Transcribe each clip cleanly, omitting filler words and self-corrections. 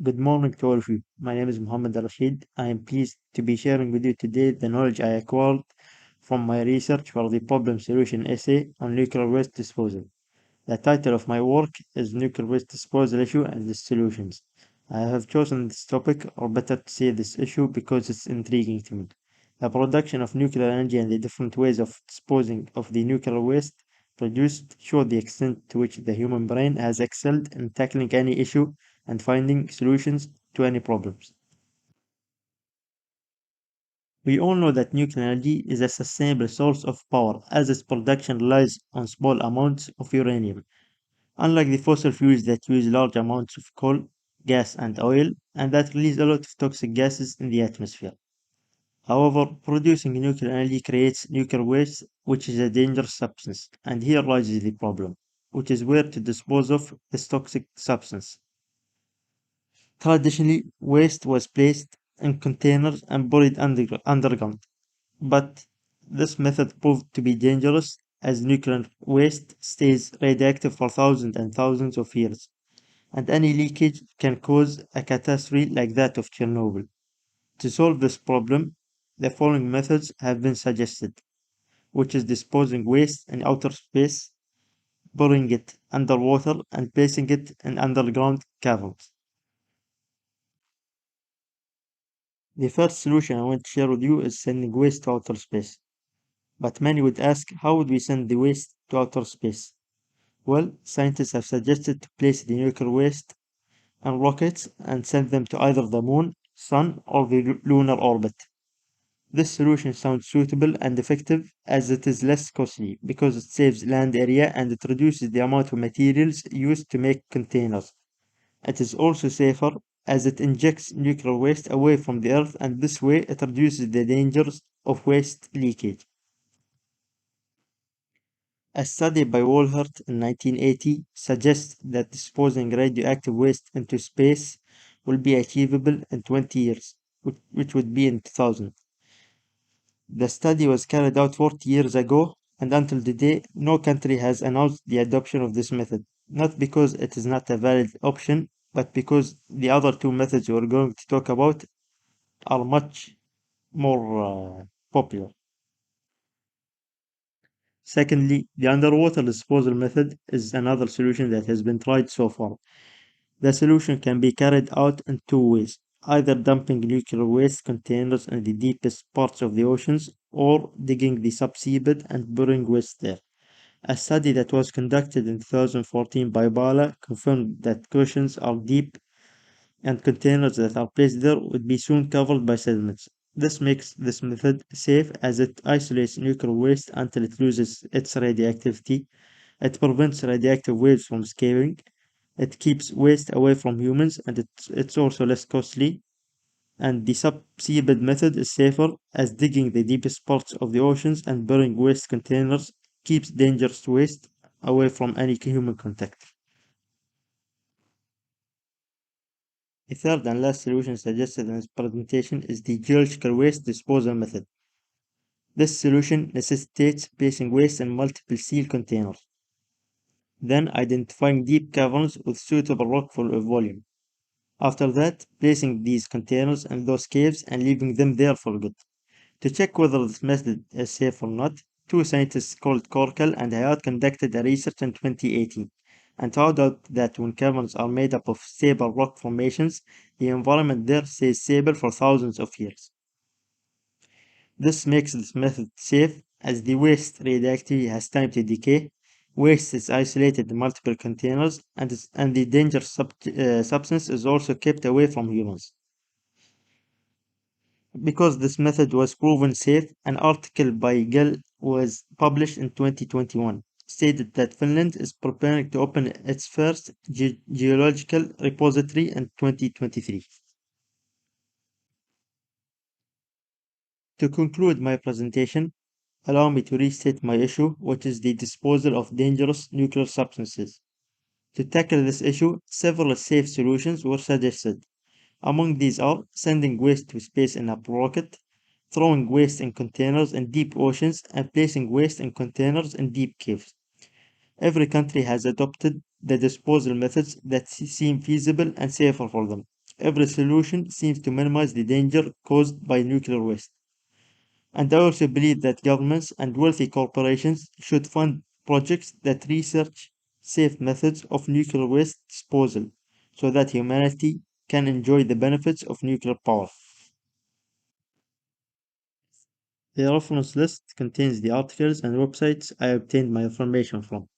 Good morning to all of you. My name is Muhammad Al Rasheed. I am pleased to be sharing with you today the knowledge I acquired from my research for the problem solution essay on nuclear waste disposal. The title of my work is Nuclear Waste Disposal Issue and its Solutions. I have chosen this topic, or better to say this issue, because it's intriguing to me. The production of nuclear energy and the different ways of disposing of the nuclear waste produced show the extent to which the human brain has excelled in tackling any issue and finding solutions to any problems. We all know that nuclear energy is a sustainable source of power as its production relies on small amounts of uranium. Unlike the fossil fuels that use large amounts of coal, gas, and oil, and that release a lot of toxic gases in the atmosphere. However, producing nuclear energy creates nuclear waste, which is a dangerous substance, and here lies the problem, which is where to dispose of this toxic substance. Traditionally, waste was placed in containers and buried underground, but this method proved to be dangerous as nuclear waste stays radioactive for thousands and thousands of years, and any leakage can cause a catastrophe like that of Chernobyl. To solve this problem, the following methods have been suggested, which is disposing waste in outer space, burying it underwater, and placing it in underground caverns. The first solution I want to share with you is sending waste to outer space. But many would ask, how would we send the waste to outer space? Well, scientists have suggested to place the nuclear waste on rockets and send them to either the moon, sun, or the lunar orbit. This solution sounds suitable and effective as it is less costly because it saves land area and it reduces the amount of materials used to make containers. It is also safer as it injects nuclear waste away from the earth and this way it reduces the dangers of waste leakage. A study by Wohlert in 1980 suggests that disposing radioactive waste into space will be achievable in 20 years, which would be in 2000. The study was carried out 40 years ago, and until today, no country has announced the adoption of this method, not because it is not a valid option, but because the other two methods we're going to talk about are much more popular. Secondly, the underwater disposal method is another solution that has been tried so far. The solution can be carried out in two ways, either dumping nuclear waste containers in the deepest parts of the oceans or digging the subsea bed and burying waste there. A study that was conducted in 2014 by Bala confirmed that oceans are deep and containers that are placed there would be soon covered by sediments. This makes this method safe as it isolates nuclear waste until it loses its radioactivity. It prevents radioactive waves from escaping. It keeps waste away from humans and it's also less costly. And the subseabed method is safer as digging the deepest parts of the oceans and burying waste containers keeps dangerous waste away from any human contact. The third and last solution suggested in this presentation is the geological waste disposal method. This solution necessitates placing waste in multiple sealed containers, then identifying deep caverns with suitable rock volume. After that, placing these containers in those caves and leaving them there for good. To check whether this method is safe or not, two scientists called Korkel and Hayat conducted a research in 2018 and found out that when caverns are made up of stable rock formations, the environment there stays stable for thousands of years. This makes this method safe as the waste radioactivity has time to decay, waste is isolated in multiple containers, and the dangerous substance is also kept away from humans. Because this method was proven safe, an article by Gill was published in 2021, stated that Finland is preparing to open its first geological repository in 2023. To conclude my presentation, allow me to restate my issue, which is the disposal of dangerous nuclear substances. To tackle this issue, several safe solutions were suggested. Among these are sending waste to space in a rocket, throwing waste in containers in deep oceans, and placing waste in containers in deep caves. Every country has adopted the disposal methods that seem feasible and safer for them. every solution seems to minimize the danger caused by nuclear waste. And I also believe that governments and wealthy corporations should fund projects that research safe methods of nuclear waste disposal so that humanity can enjoy the benefits of nuclear power. The reference list contains the articles and websites I obtained my information from.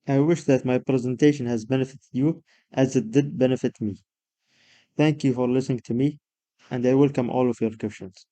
I wish that my presentation has benefited you as it did benefit me. Thank you for listening to me, and I welcome all of your questions.